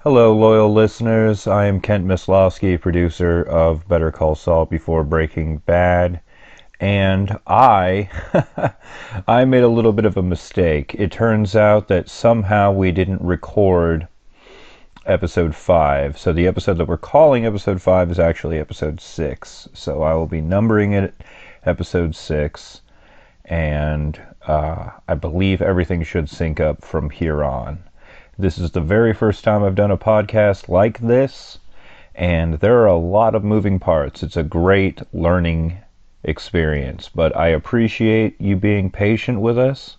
Hello, loyal listeners. I am Kent Mislowski, producer of Better Call Saul Before Breaking Bad, and I I made a little bit of a mistake. It turns out that somehow we didn't record episode 5. So the episode that we're calling episode 5 is actually episode 6. So I will be numbering it episode 6, and I believe everything should sync up from here on. This is the very first time I've done a podcast like this, and there are a lot of moving parts. It's a great learning experience, but I appreciate you being patient with us,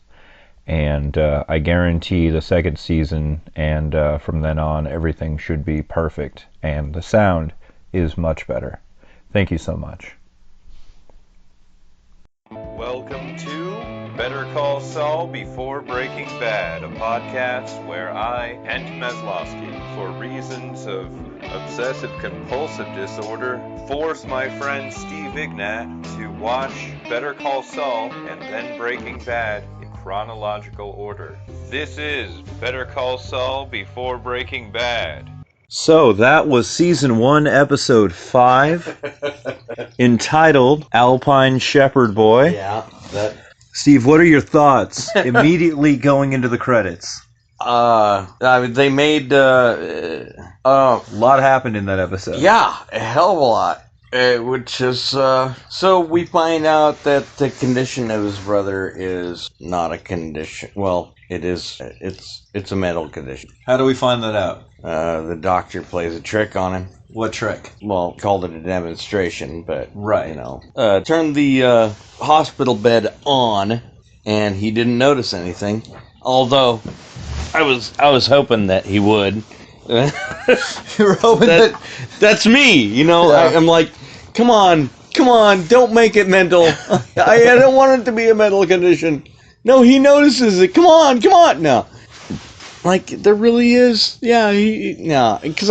and I guarantee the second season and from then on everything should be perfect, and the sound is much better. Thank you so much. Welcome to Better Call Saul Before Breaking Bad, a podcast where I, Kent Meslowski, for reasons of obsessive-compulsive disorder, force my friend Steve Ignat to watch Better Call Saul and then Breaking Bad in chronological order. This is Better Call Saul Before Breaking Bad. So that was season 1, episode 5, entitled Alpine Shepherd Boy. Yeah, that. Steve, what are your thoughts immediately going into the credits? I mean, they made A lot happened in that episode. yeah, a hell of a lot. Which is so we find out that the condition of his brother is not a condition. Well, it is. It's a mental condition. How do we find that out? The doctor plays a trick on him. What trick? Well, called it a demonstration, but Right. you know, turned the hospital bed on, and he didn't notice anything. Although, I was hoping that he would. You were hoping That's me, you know. Yeah. I'm like, come on, don't make it mental. I don't want it to be a mental condition. No, he notices it. Come on. No, like there really is. Yeah, because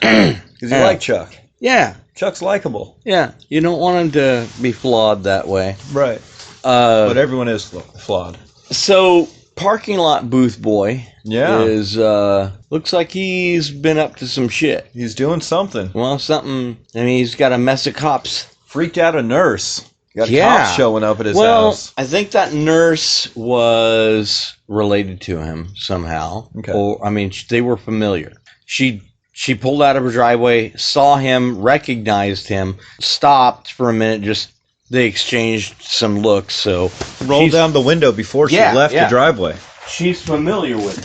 because you like Chuck. yeah, Chuck's likable. yeah. You don't want him to be flawed that way. Right. But everyone is flawed. So parking lot booth boy Yeah. is looks like he's been up to some shit. He's doing something. Well, something. I mean, he's got a mess of cops. Freaked out a nurse. Got Yeah. cops showing up at his Well, house. I think that nurse was related to him somehow. Okay. Or, I mean, they were familiar. She pulled out of her driveway, saw him, recognized him, stopped for a minute, just they exchanged some looks. So Rolled she's- down the window before she Yeah, left yeah. the driveway. she's familiar with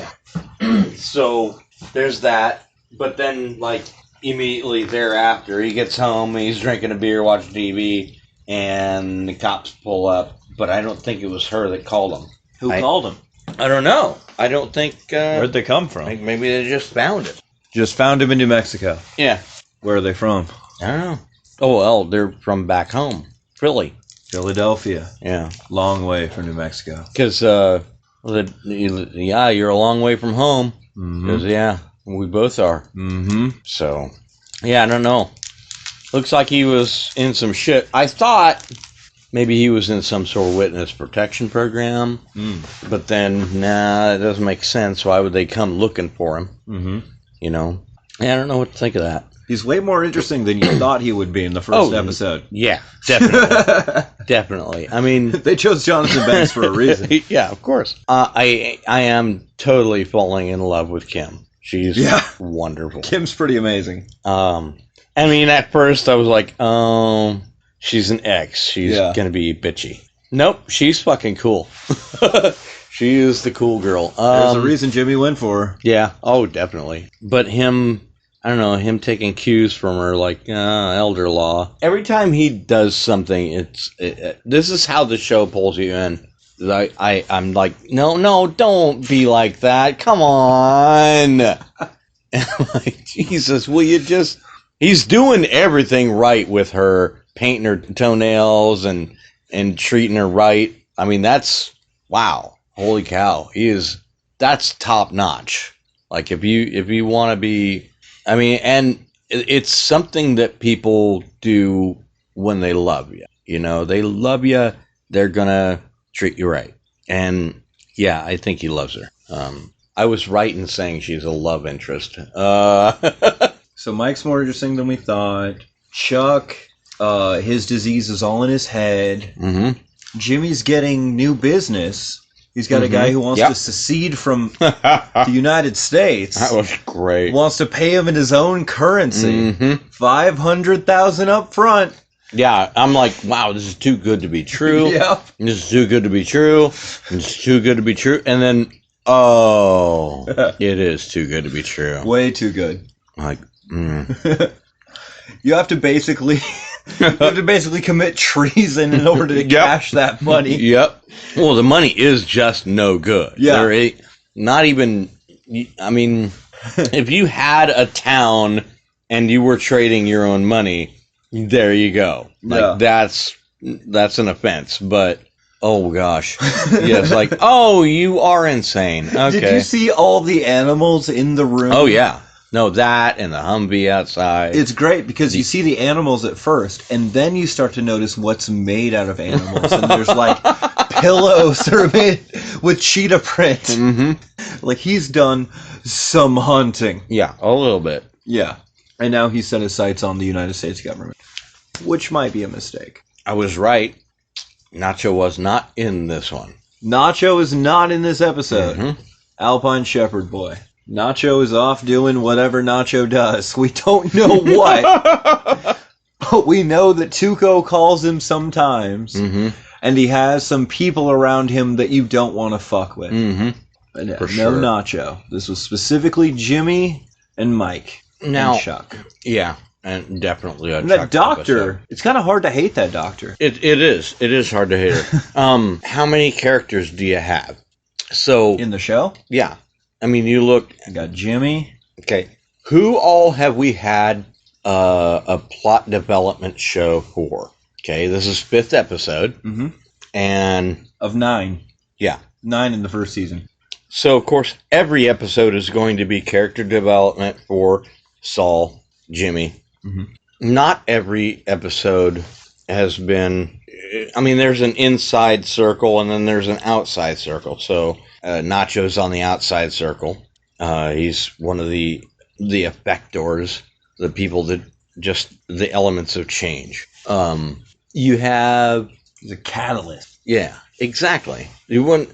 him. So there's that. But then, like, immediately thereafter, he gets home, he's drinking a beer, watching TV, and the cops pull up. But I don't think it was her that called him. Who called him? I don't know. I don't think. Where'd they come I from? think maybe they just found it. Just found him in New Mexico. Yeah. Where are they from? I don't know. Oh, well, they're from back home. Philly. Philadelphia. Yeah. Long way from New Mexico. Because, yeah, you're a long way from home. Mm-hmm. 'Cause, yeah, we both are. Mm-hmm. So, yeah, I don't know. Looks like he was in some shit. I thought maybe he was in some sort of witness protection program. But then, nah, it doesn't make sense. Why would they come looking for him? Mm-hmm. You know? Yeah, I don't know what to think of that. He's way more interesting than you thought he would be in the first episode. Yeah, definitely. Definitely. I mean... They chose Jonathan Banks for a reason. Yeah, of course. I am totally falling in love with Kim. She's wonderful. Kim's pretty amazing. I mean, at first I was like, she's an ex. She's gonna be bitchy. Nope, she's fucking cool. She is the cool girl. There's a reason Jimmy went for her. Yeah. Oh, definitely. But him, I don't know, him taking cues from her, like elder law. Every time he does something, this is how the show pulls you in. I'm like, no, don't be like that. Come on. And I'm like, Jesus, will you just... He's doing everything right with her, painting her toenails and treating her right. I mean, that's... Wow. Holy cow. That's top notch. Like, if you want to be... I mean, and it's something that people do when they love you. You know, they love you, they're gonna treat you right. And yeah, I think he loves her. I was right in saying she's a love interest. So Mike's more interesting than we thought. Chuck, his disease is all in his head. Mm-hmm. Jimmy's getting new business. He's got a guy who wants to secede from the United States. That was great. Wants to pay him in his own currency. $500,000 up front. Yeah, I'm like, wow, this is too good to be true. Yep. This is too good to be true. It's too good to be true. And then, oh, it is too good to be true. Way too good. Like, You have to basically commit treason in order to cash that money. Yep. Well, the money is just no good. Yeah. Not even, I mean, if you had a town and you were trading your own money, there you go. Like, that's an offense. But, oh gosh. Yeah, it's like, oh, you are insane. Okay. Did you see all the animals in the room? Oh, yeah. No, that and the Humvee outside. It's great because you see the animals at first, and then you start to notice what's made out of animals. And there's like pillows that are made with cheetah print. Mm-hmm. Like he's done some hunting. Yeah, a little bit. Yeah. And now he's set his sights on the United States government, which might be a mistake. I was right. Nacho was not in this one. Nacho is not in this episode. Mm-hmm. Alpine Shepherd Boy. Nacho is off doing whatever Nacho does. We don't know what. But we know that Tuco calls him sometimes. Mm-hmm. And he has some people around him that you don't want to fuck with. Mm-hmm. For sure. No Nacho. This was specifically Jimmy and Mike and Chuck. Yeah, and definitely a and Chuck that doctor, episode. It's kind of hard to hate that doctor. It is. It is hard to hate her. How many characters do you have? So in the show? Yeah. I mean, you look... I got Jimmy. Okay. Who all have we had a plot development show for? Okay, this is 5th episode. Mm-hmm. And... Of 9. Yeah. 9 in the first season. So, of course, every episode is going to be character development for Saul, Jimmy. Mm-hmm. Not every episode has been... I mean, there's an inside circle and then there's an outside circle. So... Nacho's on the outside circle. He's one of the effectors, the people that just the elements of change. You have the catalyst. Yeah, exactly. You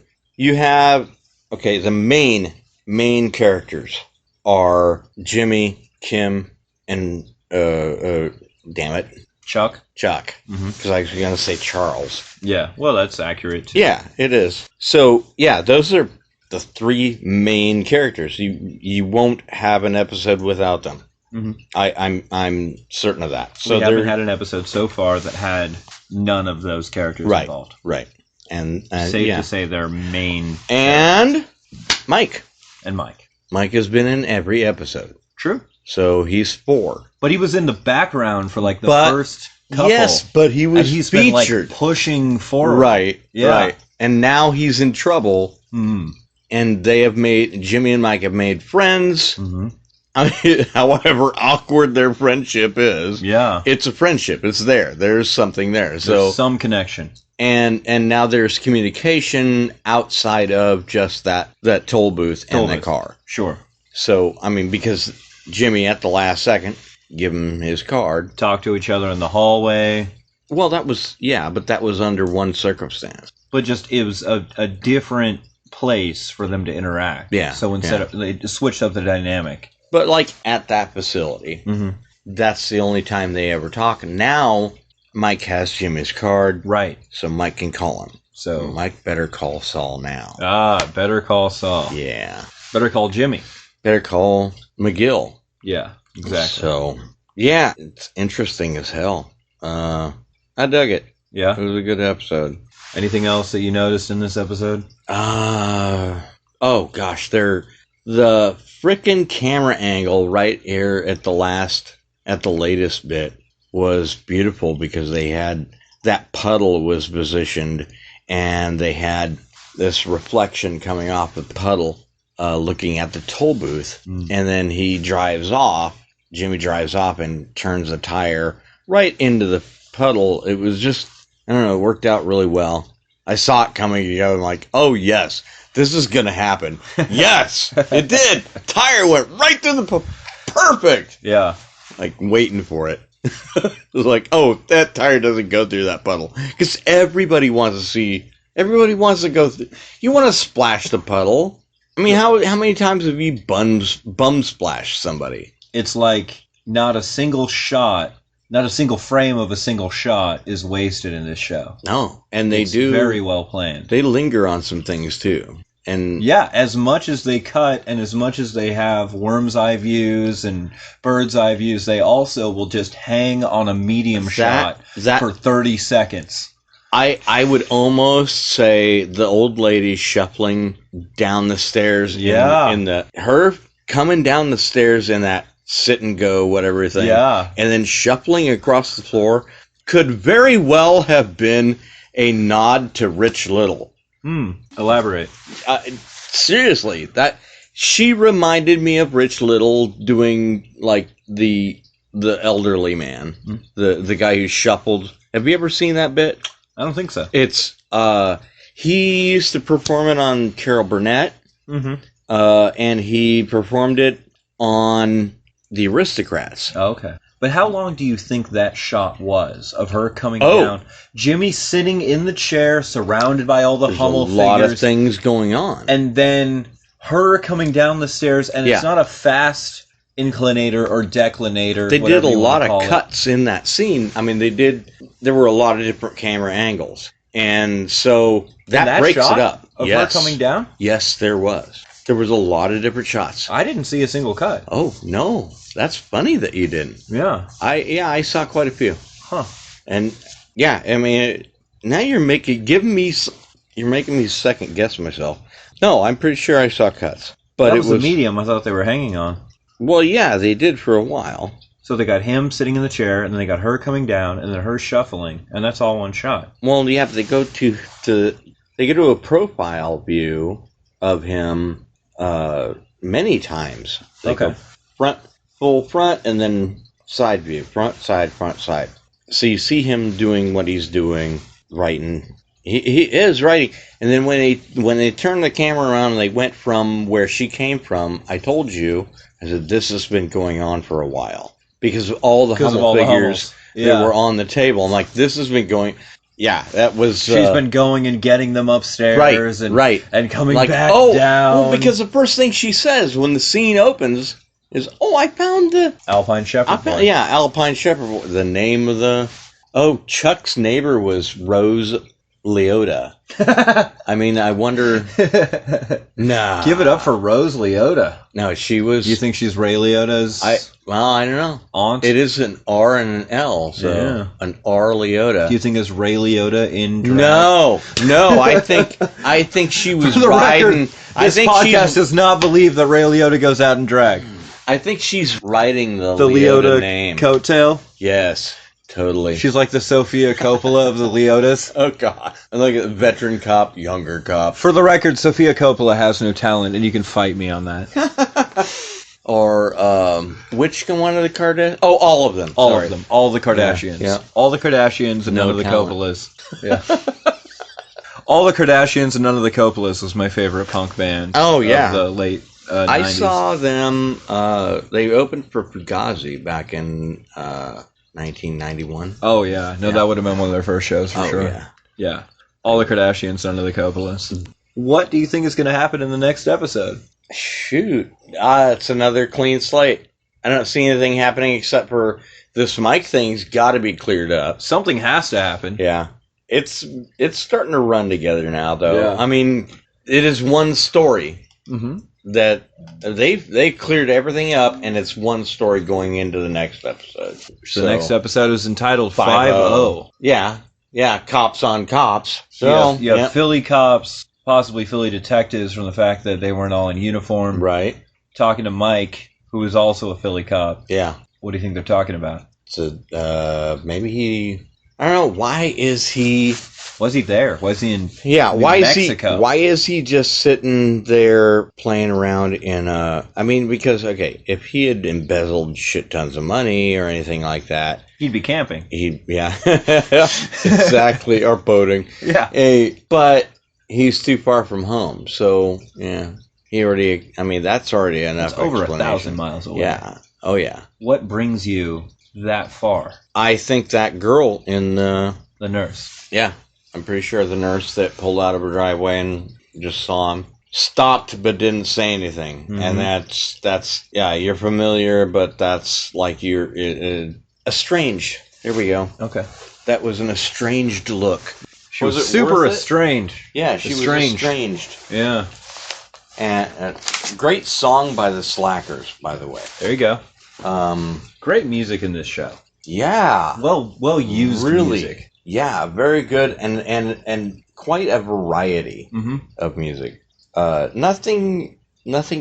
have the main characters are Jimmy, Kim, and damn it, Chuck. Because I was going to say Charles. Yeah, well, that's accurate, too. Yeah, it is. So, yeah, those are the 3 main characters. You won't have an episode without them. Mm-hmm. I'm certain of that. So we haven't had an episode so far that had none of those characters involved. Right. And safe to say they're main. And Mike. And Mike. Mike has been in every episode. True. So he's 4. But he was in the background for like the first couple. Yes, but he was he's featured. Been, like, pushing forward. Right. Yeah. Right. And now he's in trouble. Mm. And Jimmy and Mike have made friends. Mm-hmm. I mean, however awkward their friendship is. Yeah. It's a friendship. It's there. There's something there. There's some connection. And now there's communication outside of just that toll booth and the car. Sure. So, I mean, because Jimmy at the last second give him his card. Talk to each other in the hallway. Well, but that was under one circumstance. But just, it was a different place for them to interact. Yeah. So instead of, they switched up the dynamic. But like at that facility, that's the only time they ever talk. And now Mike has Jimmy's card. Right. So Mike can call him. So Mike better call Saul now. Better call Saul. Yeah. Better call Jimmy. Better call McGill. Yeah, exactly. So, yeah, it's interesting as hell. I dug it. Yeah. It was a good episode. Anything else that you noticed in this episode? Oh gosh, the frickin' camera angle right here at the latest bit was beautiful because they had that puddle was positioned and they had this reflection coming off the puddle, looking at the toll booth, and then Jimmy drives off and turns the tire right into the puddle. It was just, I don't know, it worked out really well. I saw it coming together. I'm like, oh yes, This is gonna happen. Yes, it did. Tire went right through the perfect. Yeah. Like waiting for it. It was like, oh, that tire doesn't go through that puddle because everybody wants to see. Everybody wants to go through. You want to splash the puddle. I mean, how many times have you bum splashed somebody? It's like not a single shot, not a single frame of a single shot is wasted in this show. No, and It's very well planned. They linger on some things too, and yeah, as much as they cut and as much as they have worm's eye views and bird's eye views, they also will just hang on a medium shot for 30 seconds. I would almost say the old lady shuffling down the stairs. Yeah. Her coming down the stairs in that sit and go whatever thing. Yeah. And then shuffling across the floor could very well have been a nod to Rich Little. Elaborate. Seriously, that she reminded me of Rich Little doing like the elderly man, the guy who shuffled. Have you ever seen that bit? I don't think so. It's he used to perform it on Carol Burnett, and he performed it on The Aristocrats. Oh, okay. But how long do you think that shot was of her coming down? Jimmy sitting in the chair, surrounded by all the Hummel figures. There's a lot of things going on. And then her coming down the stairs, and it's not a fast inclinator or declinator. They did a lot of cuts in that scene. I mean, there were a lot of different camera angles. And so that breaks it up. Of her coming down? Yes, there was. There was a lot of different shots. I didn't see a single cut. Oh, no. That's funny that you didn't. Yeah. I saw quite a few. Huh. And yeah, I mean, now you're making me second guess myself. No, I'm pretty sure I saw cuts. But that was the medium I thought they were hanging on. Well, yeah, they did for a while. So they got him sitting in the chair, and then they got her coming down, and then her shuffling, and that's all one shot. Well, yeah, they go to a profile view of him many times. They go full front, and then side view, front, side. So you see him doing what he's doing, writing. He is writing, and then when they turned the camera around and they went from where she came from, I told you, I said this has been going on for a while because of all the Hummel figures that were on the table. I'm like, this has been going. Yeah, that was. She's been going and getting them upstairs, and coming back down. Well, because the first thing she says when the scene opens is, "Oh, I found the Alpine Shepherd boy." Yeah, Alpine Shepherd boy. The name of the Chuck's neighbor was Rose Leota. I mean, I wonder. Nah. Give it up for Rose Leota. No, she was. You think she's Ray Liotta's? I don't know. Aunt? It is an R and an L, so an R Leota. Do you think it's Ray Liotta in drag? No. I think she was riding. This podcast does not believe that Ray Liotta goes out in drag. I think she's riding the Leota name. Coattail. Yes. Totally. She's like the Sofia Coppola of the Leotas. Oh, God. And like a veteran cop, younger cop. For the record, Sofia Coppola has no talent, and you can fight me on that. Or, which one of the Kardashians? Oh, all of them. All of them. All the Kardashians. Yeah. All the Kardashians and none of the Coppolas. Yeah. All the Kardashians and none of the Coppolas was my favorite punk band. Oh, yeah. Of the late 90s. I saw them, they opened for Fugazi back in, 1991. Oh, yeah. No, that would have been one of their first shows for sure. Yeah. Yeah. All the Kardashians under the Coppolas. What do you think is going to happen in the next episode? Shoot. It's another clean slate. I don't see anything happening except for this Mike thing's got to be cleared up. Something has to happen. Yeah. It's starting to run together now, though. Yeah. I mean, it is one story. Mm-hmm. That they cleared everything up, and it's one story going into the next episode. So the next episode is entitled 5-0. Yeah, cops on cops. So you have Philly cops, possibly Philly detectives from the fact that they weren't all in uniform. Right. Talking to Mike, who is also a Philly cop. Yeah. What do you think they're talking about? So maybe he. I don't know. Why is he? Was he there? Was he in? Yeah. New Mexico? Why is he just sitting there playing around in a? I mean, because if he had embezzled shit tons of money or anything like that, he'd be camping. Exactly, or boating. Yeah. But he's too far from home. So yeah, he already. I mean, that's already enough. It's over explanation. 1,000 miles away. Yeah. Oh yeah. What brings you that far? I think that girl in The nurse. yeah, I'm pretty sure the nurse that pulled out of her driveway and just saw him stopped but didn't say anything, and that's yeah, you're familiar, but that's like you're estranged. There we go. Okay. That was an estranged look. She was super estranged. Yeah, she was estranged. Yeah. And great song by the Slackers, by the way. There you go. Great music in this show. Yeah. Well used music. Yeah, very good and quite a variety of music. Nothing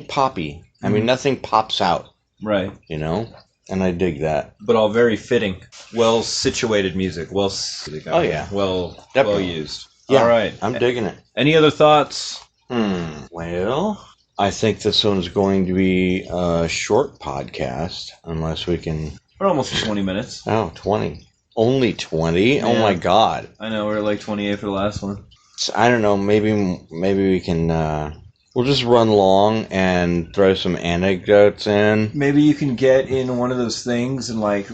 poppy. I mean, nothing pops out. Right. You know? And I dig that. But all very fitting. Well situated music. Well used. Yeah, all right. I'm digging it. Any other thoughts? Well, I think this one's going to be a short podcast, unless we can... We're almost at 20 minutes. Oh, 20. Only 20? Yeah. Oh my god. I know, we're like 28 for the last one. I don't know, maybe we can... we'll just run long and throw some anecdotes in. Maybe you can get in one of those things and like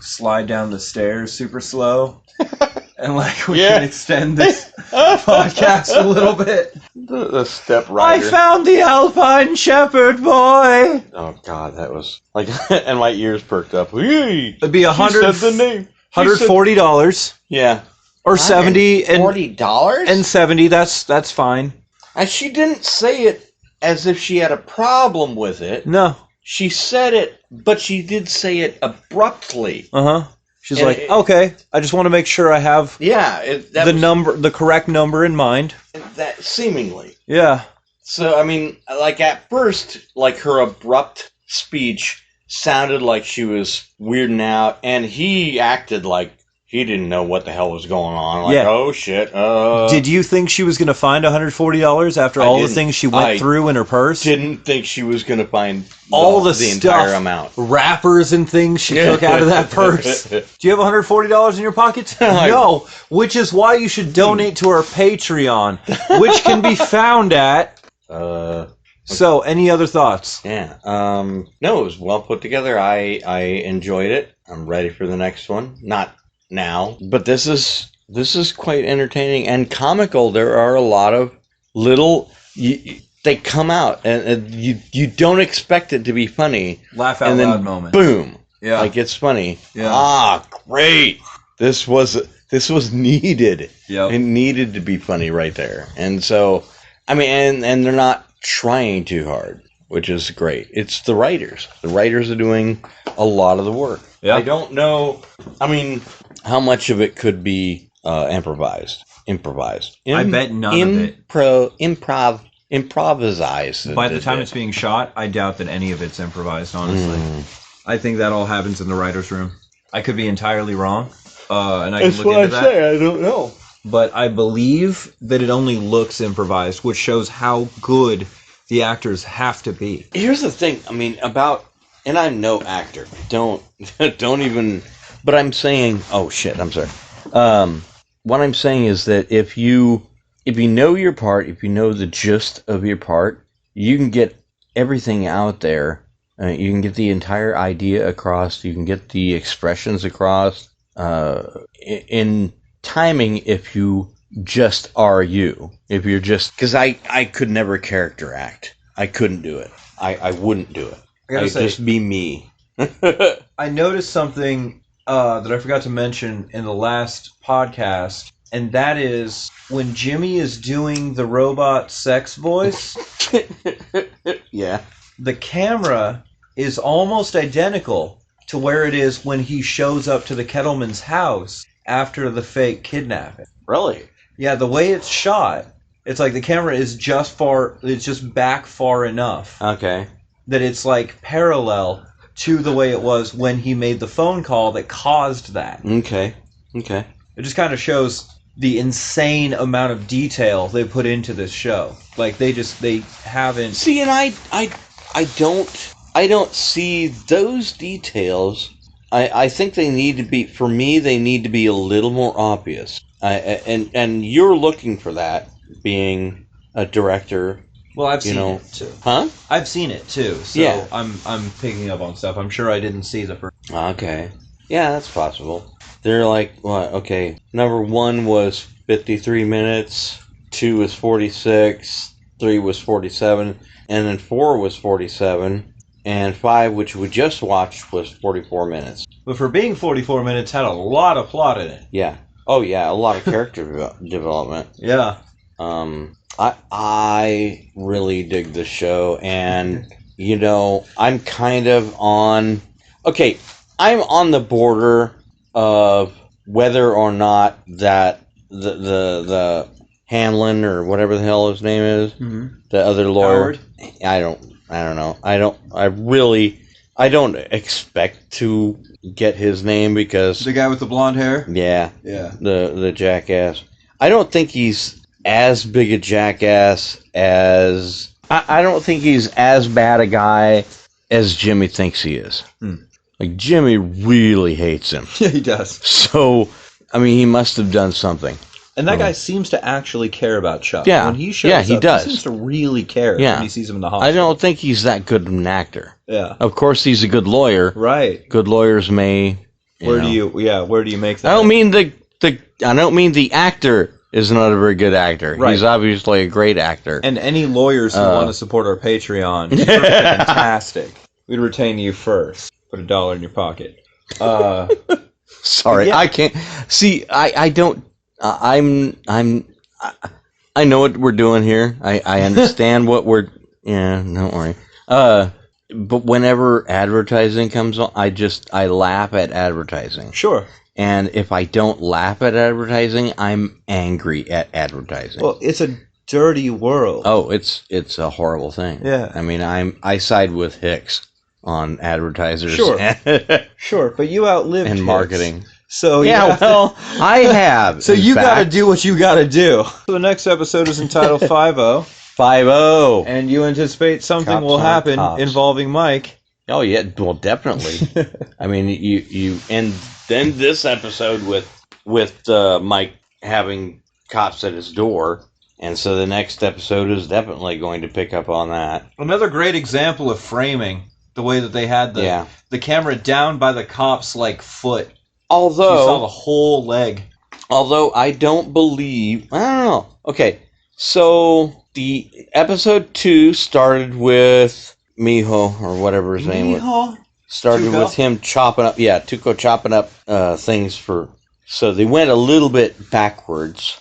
slide down the stairs super slow. And like we can extend this podcast a little bit. The step rider. I found the Alpine Shepherd boy. Oh god, that was like, and my ears perked up. Hey, it'd be $140. Yeah, or $70 and $40 and $70. That's fine. And she didn't say it as if she had a problem with it. No, she said it, but she did say it abruptly. She's and like, okay, I just want to make sure I have the correct number in mind. That seemingly. Yeah. So, I mean, like at first, like her abrupt speech sounded like she was weirding out, and he acted like he didn't know what the hell was going on. Like, oh shit. Did you think she was going to find $140 after all the things she went through in her purse? Didn't think she was going to find all the entire amount. Wrappers and things she took out of that purse. Do you have $140 in your pocket? No, which is why you should donate to our Patreon, which can be found at... So, any other thoughts? Yeah. No, it was well put together. I enjoyed it. I'm ready for the next one. Not now, but this is quite entertaining and comical. There are a lot of little they come out and you don't expect it to be funny. Laugh out loud moment. Boom. Yeah. Like it's funny. Yeah. Great. This was needed. Yeah. It needed to be funny right there. And so, I mean, and they're not trying too hard, which is great. It's the writers. The writers are doing a lot of the work. Yeah. I don't know. I mean, how much of it could be improvised? I bet none of it. Improvised. By the time it's being shot, I doubt that any of it's improvised, honestly. I think that all happens in the writer's room. I could be entirely wrong, and I can look into that. I don't know. But I believe that it only looks improvised, which shows how good the actors have to be. Here's the thing. I mean, and I'm no actor. Don't even... But I'm saying, oh shit, I'm sorry. What I'm saying is that if you know your part, if you know the gist of your part, you can get everything out there. You can get the entire idea across. You can get the expressions across in timing if you just are you. If you're just... Because I could never character act. I couldn't do it. I wouldn't do it. I'd just be me. I noticed something... that I forgot to mention in the last podcast, and that is when Jimmy is doing the robot sex voice. Yeah. The camera is almost identical to where it is when he shows up to the Kettleman's house after the fake kidnapping. Really? Yeah, the way it's shot, it's like the camera is just back far enough. Okay. That it's like parallel to the way it was when he made the phone call that caused that. Okay. It just kind of shows the insane amount of detail they put into this show. Like they haven't... See, and I don't see those details. I think they need to be, for me, they need to be a little more obvious. And you're looking for that. being a director. Well, I've You seen know. it too. Huh? I've seen it too, so Yeah. I'm picking up on stuff. I'm sure I didn't see the first. Okay. Yeah, that's possible. They're like, what? Okay. Number 1 was 53 minutes, 2 was 46, 3 was 47, and then 4 was 47, and 5, which we just watched, was 44 minutes. But for being 44 minutes, had a lot of plot in it. Yeah. Oh, yeah, a lot of character development. Yeah. I really dig the show, and you know, I'm kind of on. Okay, I'm on the border of whether or not that the Hanlon or whatever the hell his name is, the other lawyer. Howard? I don't know. I don't expect to get his name because The guy with the blonde hair? yeah, Yeah. the jackass. I don't think he's as big a jackass as I don't think he's as bad a guy as Jimmy thinks he is. Like Jimmy really hates him. Yeah, he does. So I mean, he must have done something. And that guy seems to actually care about Chuck. Yeah. When he shows Yeah, he up, does. he seems to really care Yeah. when he sees him in the I hospital. don't think he's that good of an actor. Yeah. Of course, he's a good lawyer. Right. Good lawyers may. Where do you make that? I don't mean I don't mean the actor is not a very good actor. Right. He's obviously a great actor. And any lawyers who want to support our Patreon, you're fantastic. We'd retain you first. Put $1 in your pocket. Sorry, Yeah. I can't see. I don't. I know what we're doing here. I understand what we're. Yeah, don't worry. But whenever advertising comes on, I laugh at advertising. Sure. And if I don't laugh at advertising, I'm angry at advertising. Well, it's a dirty world. Oh, it's a horrible thing. Yeah. I mean, I side with Hicks on advertisers. Sure. Sure, but you outlived and Hicks. marketing. So Yeah, well, I have. So in you got to fact. do what you got to do. So the next episode is entitled 5-0, 5-0. and you anticipate something Cops will on happen cops. involving Mike. Oh yeah, well definitely. I mean, you and then this episode with Mike having cops at his door, and so the next episode is definitely going to pick up on that. Another great example of framing, the way that they had the camera down by the cop's like foot. So you saw the whole leg. Although I don't believe, I don't know. Okay, so the episode 2 started with Mijo or whatever his name was. Started Tuco? with him chopping up, Tuco chopping up things for. So they went a little bit backwards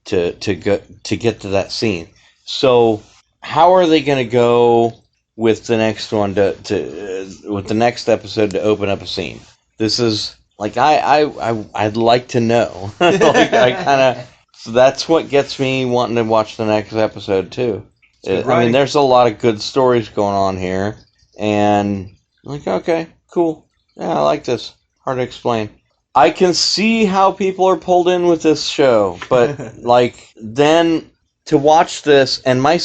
to get to that scene. So how are they going to go with the next one with the next episode to open up a scene? This is like I'd like to know. Like I kind of. So that's what gets me wanting to watch the next episode too. I mean, there's a lot of good stories going on here, and like, okay, cool, yeah, I like this. Hard to explain. I can see how people are pulled in with this show, but like then to watch this, and my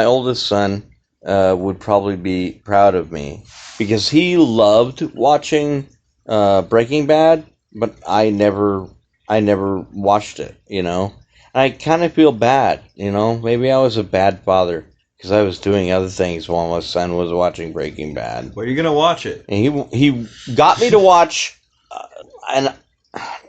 oldest son, would probably be proud of me because he loved watching Breaking Bad, but I never watched it, And I kind of feel bad, Maybe I was a bad father because I was doing other things while my son was watching Breaking Bad. Where are you going to watch it? And he got me to watch and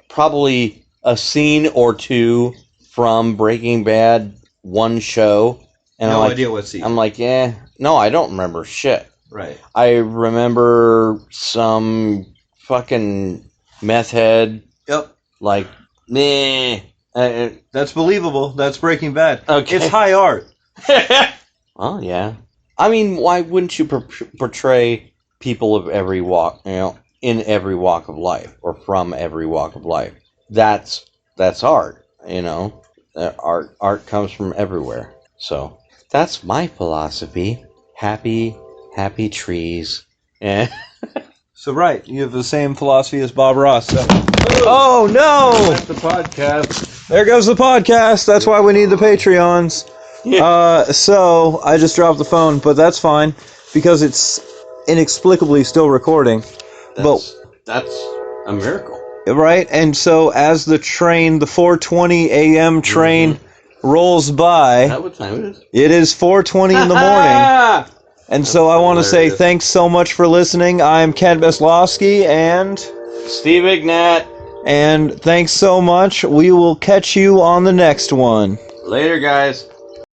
probably a scene or two from Breaking Bad, one show. And No idea what scene. I'm like, no, I don't remember shit. Right. I remember some fucking meth head. Yep. Like, meh. That's believable. That's Breaking Bad. Okay. It's high art. Oh, yeah. I mean, why wouldn't you portray people of every walk, in every walk of life or from every walk of life? That's art, Art comes from everywhere. So that's my philosophy. Happy trees. Yeah. So right, you have the same philosophy as Bob Ross. So. Oh no! That's the podcast. There goes the podcast. That's why we need the Patreons. So I just dropped the phone, but that's fine because it's inexplicably still recording. That's a miracle. Right, and so as the 4:20 a.m. train rolls by. Is that what time it is? It is 4:20 in the morning. And so I want to say hilarious. thanks so much for listening. I'm Kent Beslowski, and Steve Ignat. thanks so much. We will catch you on the next one. Later, guys.